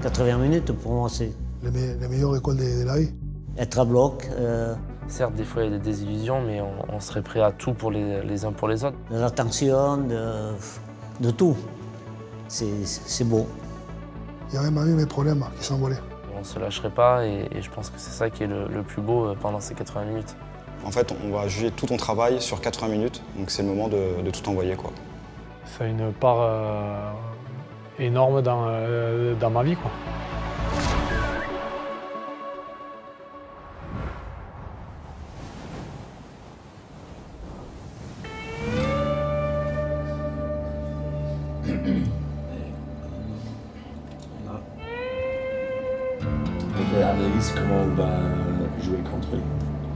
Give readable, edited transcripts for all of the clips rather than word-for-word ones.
80 minutes, pour moi, c'est Les meilleures écoles de la vie. être à bloc, Certes, des fois, il y a des désillusions, mais on serait prêt à tout pour les uns pour les autres. de l'attention, de tout. C'est beau. Il y a même eu mes problèmes qui s'envolaient. On ne se lâcherait pas et je pense que c'est ça qui est le plus beau pendant ces 80 minutes. En fait, on va juger tout ton travail sur 80 minutes, donc c'est le moment de tout envoyer, quoi. Ça a une part énorme dans ma vie, quoi. On fait analyse comment on va jouer contre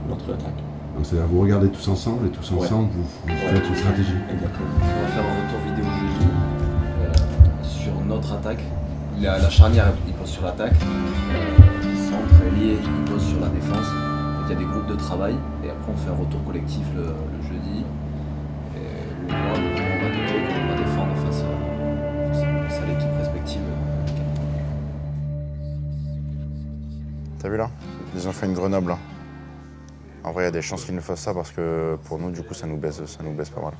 notre attaque. Donc c'est-à-dire vous regardez tous ensemble et tous ensemble vous faites une stratégie. Exactement. On va faire un retour vidéo jeudi sur notre attaque. La charnière il pose sur l'attaque, centre ailier il pose sur la défense. Il y a des groupes de travail et après on fait un retour collectif le jeudi. Et on voit comment on va attaquer, comment on va défendre face à l'équipe respective. T'as vu là? Ils ont fait une Grenoble. Là. En vrai, il y a des chances qu'ils nous fassent ça parce que pour nous, du coup, ça nous baisse pas mal.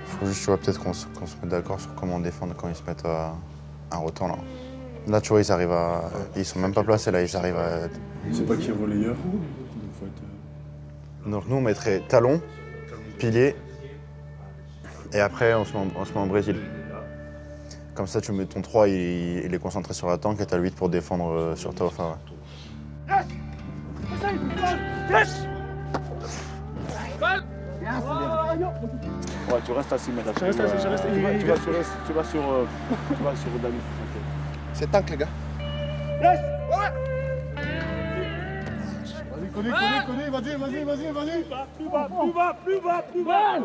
Faut juste, tu vois, peut-être qu'on se mette d'accord sur comment défendre quand ils se mettent un retour là. Là, tu vois, ils arrivent à. Ils sont même pas placés là, ils arrivent à. C'est pas qui est relayeur. Donc nous, on mettrait talon, pilier, et après, on se met en Brésil. Comme ça, tu mets ton 3, il est concentré sur la tank et t'as le 8 pour défendre sur toi. Enfin, ouais. Ouais, tu restes assis maintenant. Tu vas sur Dani. C'est tank, les gars. Vas-y, connais, vas-y. Plus bas. Voilà.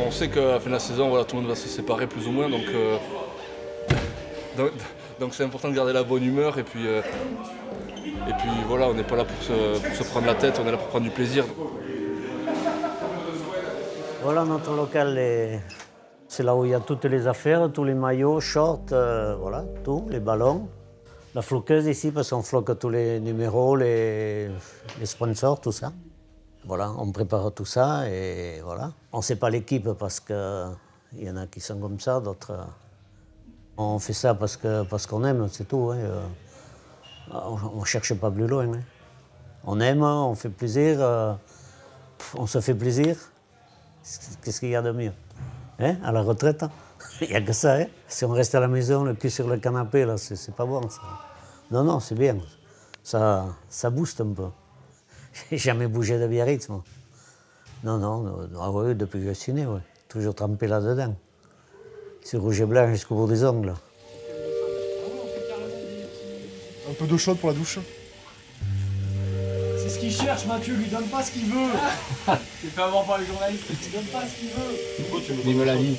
On sait qu'à la fin de la saison, voilà, tout le monde va se séparer plus ou moins, donc c'est important de garder la bonne humeur et puis voilà, on n'est pas là pour se prendre la tête, on est là pour prendre du plaisir. Voilà, notre local, c'est là où il y a toutes les affaires, tous les maillots, shorts, voilà, tout, les ballons. La floqueuse ici, parce qu'on floque tous les numéros, les sponsors, tout ça. Voilà, on prépare tout ça et voilà. On ne sait pas l'équipe parce qu'il y en a qui sont comme ça, d'autres... On fait ça parce qu'on aime, c'est tout. Hein. On ne cherche pas plus loin. Hein. On aime, on fait plaisir, on se fait plaisir. Qu'est-ce qu'il y a de mieux hein? À la retraite, hein? Il n'y a que ça. Hein? Si on reste à la maison, le cul sur le canapé, là, c'est pas bon. Ça. Non, c'est bien. Ça booste un peu. J'ai jamais bougé de Biarritz, moi. Non, ouais, depuis que je suis né, ouais. Toujours trempé là-dedans. C'est rouge et blanc jusqu'au bout des ongles. Un peu d'eau chaude pour la douche. C'est ce qu'il cherche, Mathieu, lui donne pas ce qu'il veut. C'est fait avoir par les journalistes, lui donne pas ce qu'il veut. Il me l'a dit.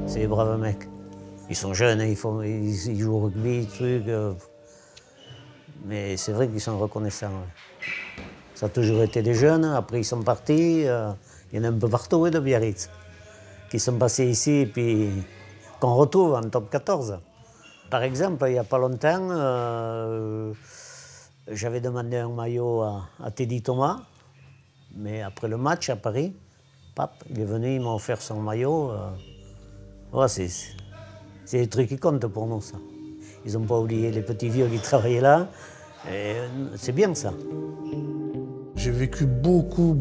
C'est des braves mecs. Ils sont jeunes, hein, ils jouent au rugby, trucs. Mais c'est vrai qu'ils sont reconnaissants. Ouais. Ça a toujours été des jeunes, après ils sont partis. Il y en a un peu partout de Biarritz qui sont passés ici et puis qu'on retrouve en top 14. Par exemple, il n'y a pas longtemps, j'avais demandé un maillot à Teddy Thomas, mais après le match à Paris, il est venu, il m'a offert son maillot. Ouais, c'est des trucs qui comptent pour nous, ça. Ils n'ont pas oublié les petits vieux qui travaillaient là. C'est bien, ça. J'ai vécu beaucoup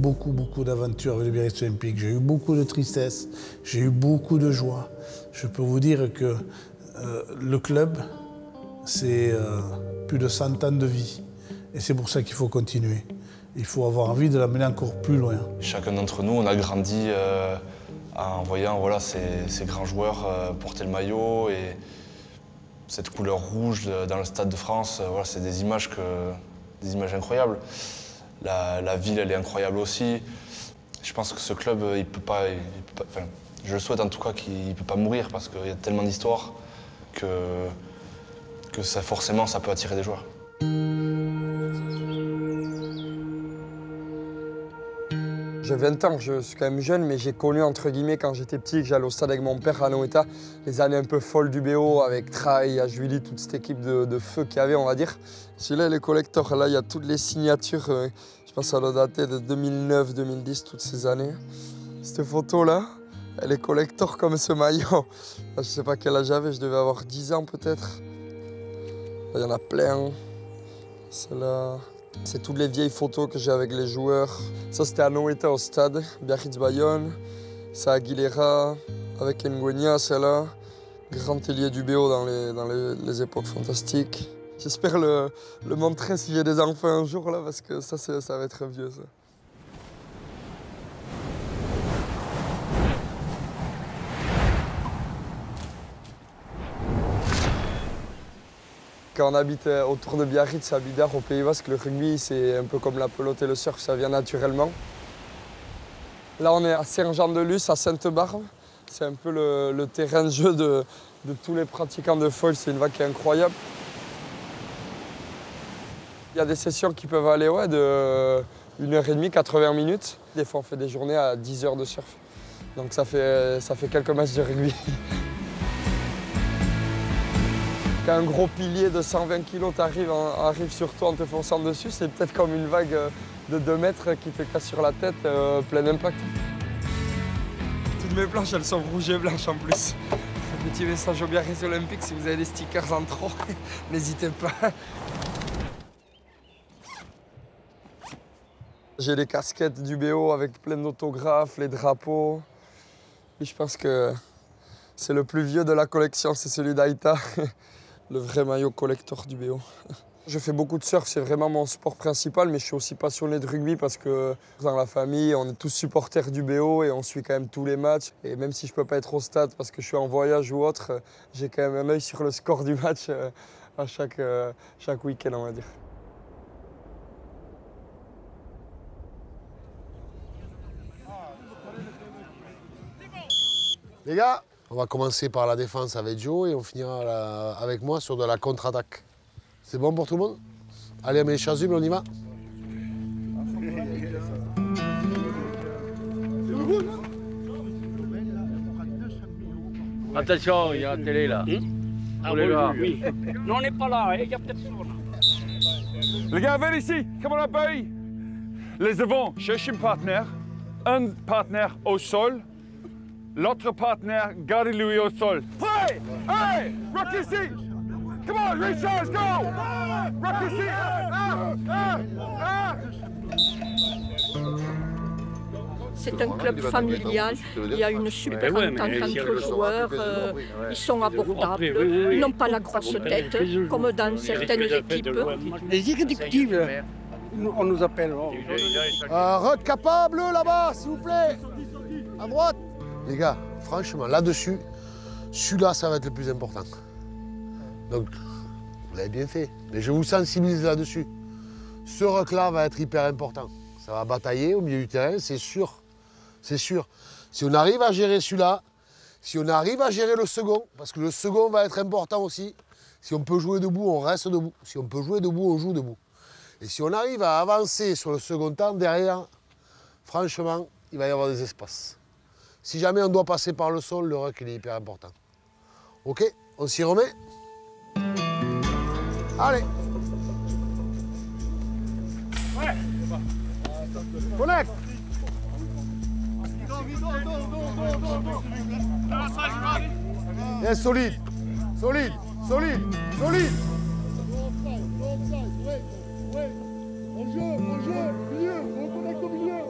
d'aventures avec le Biarritz Olympique. J'ai eu beaucoup de tristesse, j'ai eu beaucoup de joie. Je peux vous dire que le club, c'est plus de 100 ans de vie. Et c'est pour ça qu'il faut continuer. il faut avoir envie de l'amener encore plus loin. Chacun d'entre nous, on a grandi en voyant voilà, ces grands joueurs porter le maillot et cette couleur rouge dans le Stade de France. Voilà, c'est des images incroyables. La ville, elle est incroyable aussi. Je pense que ce club, il peut pas enfin, je le souhaite en tout cas qu'il ne peut pas mourir parce qu'il y a tellement d'histoires que ça, forcément, ça peut attirer des joueurs. J'ai 20 ans, je suis quand même jeune, mais j'ai connu, entre guillemets, quand j'étais petit, que j'allais au stade avec mon père à Anoeta, les années un peu folles du BO, avec Traille, Ajuili, toute cette équipe de feu qu'il y avait, on va dire. Celui-là, les collectors, là, il y a toutes les signatures, je pense que ça doit dater de 2009, 2010, toutes ces années. Cette photo-là, elle est collector comme ce maillot. Je sais pas quel âge j'avais, je devais avoir 10 ans peut-être. Il y en a plein. Celle-là, c'est toutes les vieilles photos que j'ai avec les joueurs. Ça, c'était à Anoeta au stade, Biarritz-Bayonne. Ça, Aguilera, avec Nguenia, celle-là. Grand ailier du BO dans les époques fantastiques. J'espère le montrer si j'ai des enfants un jour, là, parce que ça va être vieux, ça. Quand on habite autour de Biarritz, à Bidart, au Pays Basque, le rugby, c'est un peu comme la pelote et le surf, ça vient naturellement. Là, on est à Saint-Jean-de-Luz, à Sainte-Barbe. C'est un peu le terrain de jeu de tous les pratiquants de foil. C'est une vague qui est incroyable. Il y a des sessions qui peuvent aller de 1h30, 80 minutes. Des fois, on fait des journées à 10 heures de surf. Donc ça fait quelques matchs de rugby. Quand un gros pilier de 120 kg arrive sur toi en te fonçant dessus, c'est peut-être comme une vague de 2 mètres qui te casse sur la tête, plein d'impact. Toutes mes planches, elles sont rouges et blanches en plus. Un petit message au Biarritz Olympique, si vous avez des stickers en trop, n'hésitez pas. J'ai les casquettes du BO avec plein d'autographes, les drapeaux. Et je pense que c'est le plus vieux de la collection, c'est celui d'Aïta. Le vrai maillot collector du BO. Je fais beaucoup de surf, c'est vraiment mon sport principal, mais je suis aussi passionné de rugby parce que dans la famille, on est tous supporters du BO et on suit quand même tous les matchs. Et même si je ne peux pas être au stade parce que je suis en voyage ou autre, j'ai quand même un œil sur le score du match à chaque week-end, on va dire. Les gars, on va commencer par la défense avec Joe et on finira avec moi sur de la contre-attaque. C'est bon pour tout le monde? Allez, on met les chasubles, on y va. Attention, il y a la télé là. Ah oui. Non, on n'est pas là, il y a personne. Les gars, venez ici, comme on a payé. Les devants cherchent un partenaire au sol. L'autre partenaire, gardez-lui au sol. Play! Hey! Rock ici! Come on, recharge, go! Rock ici! C'est un club familial, il y a une super entente entre joueurs, ils sont abordables, ils n'ont pas la grosse tête, comme dans certaines équipes. Les exécutives, on nous appelle. Rock capable là-bas, s'il vous plaît! À droite! Les gars, franchement, là-dessus, celui-là, ça va être le plus important. Donc, vous avez bien fait. Mais je vous sensibilise là-dessus. Ce rock-là va être hyper important. Ça va batailler au milieu du terrain, c'est sûr. C'est sûr. Si on arrive à gérer celui-là, si on arrive à gérer le second, parce que le second va être important aussi, si on peut jouer debout, on reste debout. Si on peut jouer debout, on joue debout. Et si on arrive à avancer sur le second temps, derrière, franchement, il va y avoir des espaces. Si jamais on doit passer par le sol, le rock il est hyper important. Ok, on s'y remet. Allez. Ouais. Connect. Yes, solide. Solide. Solide. Solide. On joue, milieu, on connecte au milieu.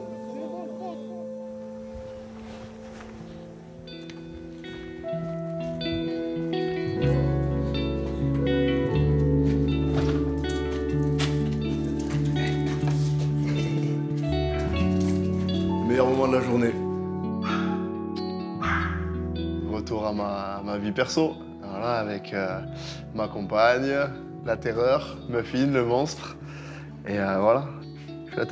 meilleur moment de la journée. Retour à ma vie perso, voilà, avec ma compagne, la terreur, Muffin, le monstre. Et voilà, je fais la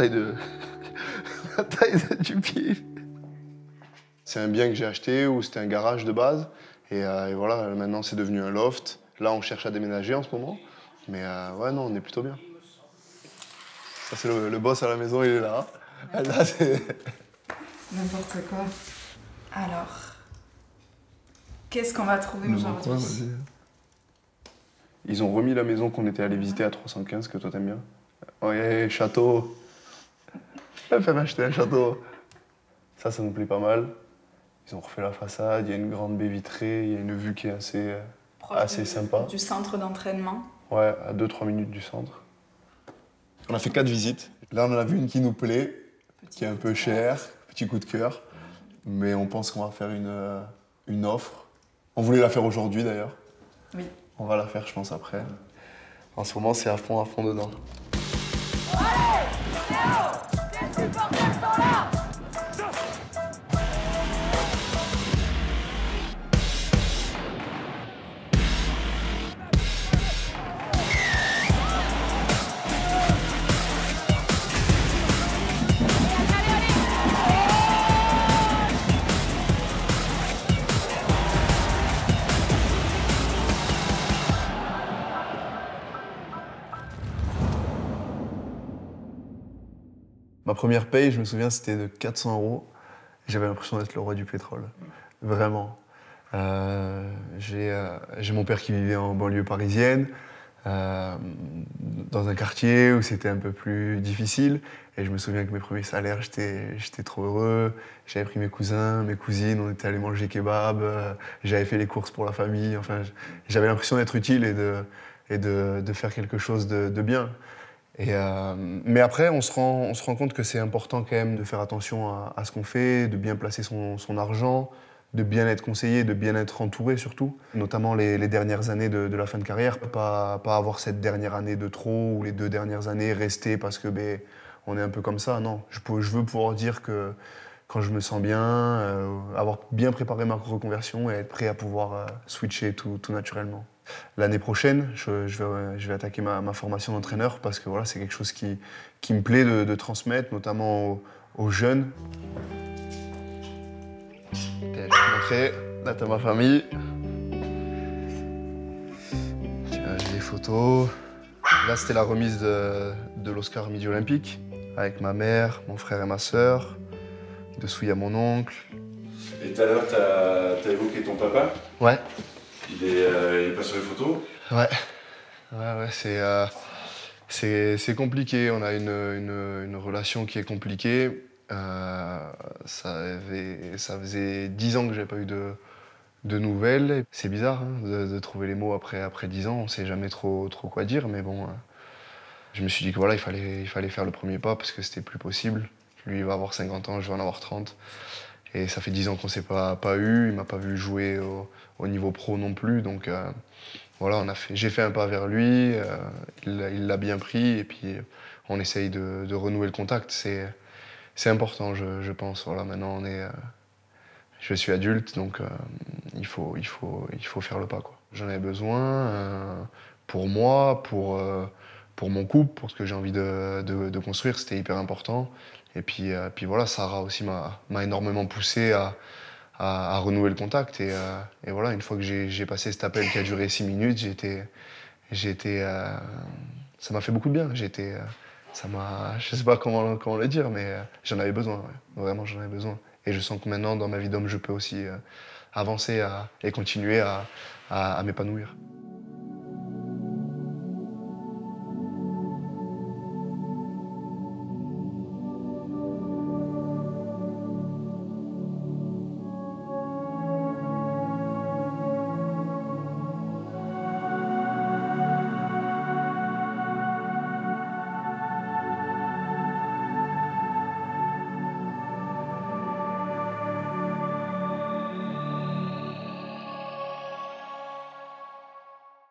taille du pied. C'est un bien que j'ai acheté ou c'était un garage de base. Et voilà, maintenant c'est devenu un loft. Là, on cherche à déménager en ce moment. Mais ouais, non, on est plutôt bien. Ça, c'est le boss à la maison, il est là. Là, c'est... N'importe quoi. Alors, qu'est-ce qu'on va trouver aujourd'hui? Ils ont remis la maison qu'on était allé visiter à 315, que toi t'aimes bien. Ouais, château. Elle fait m'acheter un château. Ça nous plaît pas mal. Ils ont refait la façade, il y a une grande baie vitrée, il y a une vue qui est assez sympa. Du centre d'entraînement. Ouais, à 2-3 minutes du centre. On a fait 4 visites. Là, on en a vu une qui nous plaît, qui est un peu chère, petit coup de cœur. Mais on pense qu'on va faire une offre. On voulait la faire aujourd'hui d'ailleurs. Oui. On va la faire, je pense, après. En ce moment, c'est à fond dedans. Ma première paye, je me souviens, c'était de 400 €. J'avais l'impression d'être le roi du pétrole. Vraiment. J'ai mon père qui vivait en banlieue parisienne, dans un quartier où c'était un peu plus difficile. Et je me souviens que mes premiers salaires, j'étais trop heureux. J'avais pris mes cousins, mes cousines, on était allés manger kebab. J'avais fait les courses pour la famille. Enfin, j'avais l'impression d'être utile et de faire quelque chose de bien. Mais après, on se rend compte que c'est important quand même de faire attention à ce qu'on fait, de bien placer son argent, de bien être conseillé, de bien être entouré surtout. Notamment les dernières années de la fin de carrière, pas avoir cette dernière année de trop ou les 2 dernières années rester parce que on est un peu comme ça. Non, je veux pouvoir dire que quand je me sens bien, avoir bien préparé ma reconversion et être prêt à pouvoir switcher tout naturellement. L'année prochaine, je vais attaquer ma formation d'entraîneur parce que voilà, c'est quelque chose qui me plaît de transmettre, notamment aux jeunes. Okay, je vais te montrer. Là, t'as ma famille. J'ai des photos. Là, c'était la remise de l'Oscar Midi Olympique avec ma mère, mon frère et ma sœur. Dessous, il y a mon oncle. Et tout à l'heure, t'as évoqué ton papa? Ouais. Il est pas sur les photos? Ouais, c'est compliqué. On a une relation qui est compliquée. Ça faisait 10 ans que j'avais pas eu de nouvelles. C'est bizarre hein, de trouver les mots après 10 ans. On sait jamais trop quoi dire, mais bon. Je me suis dit que voilà, il fallait faire le premier pas parce que c'était plus possible. Lui, il va avoir 50 ans, je vais en avoir 30. Et ça fait 10 ans qu'on ne s'est pas eu, il m'a pas vu jouer au niveau pro non plus, donc voilà, j'ai fait un pas vers lui, il l'a bien pris, et puis on essaye de renouer le contact. C'est important, je pense. Voilà, maintenant je suis adulte, donc il faut faire le pas, quoi. J'en ai besoin pour moi, pour mon couple, pour ce que j'ai envie de construire, c'était hyper important. Et puis voilà, Sarah aussi m'a énormément poussé à renouer le contact. Et voilà, une fois que j'ai passé cet appel qui a duré 6 minutes, ça m'a fait beaucoup de bien. Je sais pas comment le dire, mais j'en avais besoin. Ouais. Vraiment, j'en avais besoin. Et je sens que maintenant, dans ma vie d'homme, je peux aussi avancer et continuer à m'épanouir.